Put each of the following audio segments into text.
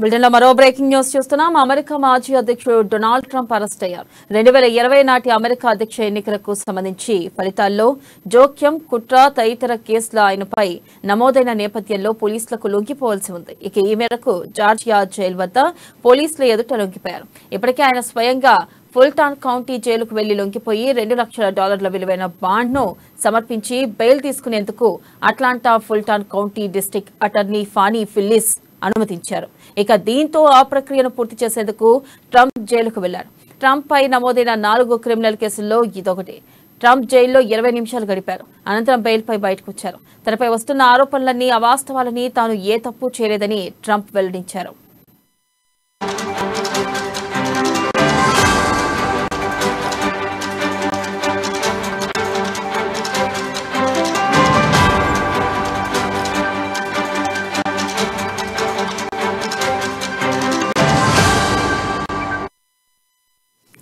బులెటిన్లో మరో breaking news చూస్తున్నాం. అమెరికా మాజీ అధ్యక్షుడు డొనాల్డ్ ట్రంప్ అరెస్ట్ అయ్యారు. 2020 నాటి అమెరికా అధ్యక్ష ఎన్నికలకు సంబంధించి ఫలితాల్లో జోక్యం, కుట్ర తదితర కేసుల ఆయనపై నమోదైన నేపథ్యంలో పోలీసులకు లొంగిపోవాల్సి ఉంది. ఇక ఈ మేరకు జార్జియా జైలు వద్ద పోలీసుల ఎదుట లొంగిపోయారు. ఇప్పటికే ఆయన స్వయంగా ఫుల్టాన్ కౌంటీ జైలుకు వెళ్లి లొంగిపోయి $2 లక్షల విలువైన బాండ్ను సమర్పించి బెయిల్ తీసుకునేందుకు Atlanta Fulton county district attorney Fani Willis అనుమతించారు. ఇక దీంతో ఆ ప్రక్రియను పూర్తి చేసేందుకు ట్రంప్ జైలుకు వెళ్లారు. ట్రంప్ పై నమోదైన 4 క్రిమినల్ కేసుల్లో ఇదొకటి. ట్రంప్ జైల్లో 20 నిమిషాలు గడిపారు. అనంతరం బెయిల్పై బయటకు వచ్చారు. తనపై వస్తున్న ఆరోపణలన్నీ అవాస్తవాలని, తాను ఏ తప్పు చేయలేదని ట్రంప్ వెల్లడించారు.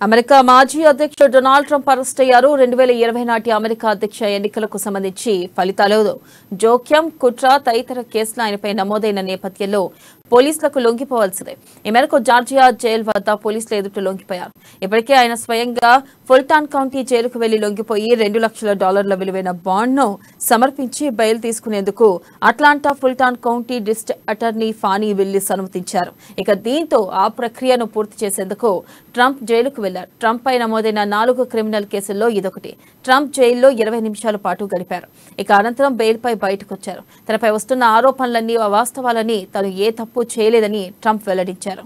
అమెరికా మాజీ అధ్యక్షుడు డొనాల్డ్ ట్రంప్ అరెస్ట్ అయ్యారు. 2020 నాటి అమెరికా అధ్యక్ష ఎన్నికలకు సంబంధించి ఫలితాలు జోక్యం, కుట్ర తదితర కేసులు ఆయనపై నమోదైన నేపథ్యంలో పోలీసులకు లొంగిపోవాల్సిందే. ఈ మేరకు జార్జియా జైలు వద్ద పోలీసుల ఎదుట లొంగిపోయారు. ఇప్పటికే ఆయన స్వయంగా ఫుల్టాన్ కౌంటీ జైలుకు వెళ్లి లొంగిపోయి $2 లక్షల విలువైన బాండ్ను సమర్పించి బెయిల్ తీసుకునేందుకు Atlanta Fulton county district attorney Fani Willis అనుమతించారు. ఇక దీంతో ఆ ప్రక్రియను పూర్తి చేసేందుకు ట్రంప్ జైలుకు వెళ్లారు. ట్రంప్ పై నమోదైన 4 క్రిమినల్ కేసుల్లో ఇదొకటి. ట్రంప్ జైల్లో 20 నిమిషాల పాటు గడిపారు. ఇక అనంతరం బెయిల్పై బయటకొచ్చారు. తనపై వస్తున్న ఆరోపణలన్నీ అవాస్తవాలని, తాను ఏ తప్పు చేయలేదని ట్రంప్ వెల్లడించారు.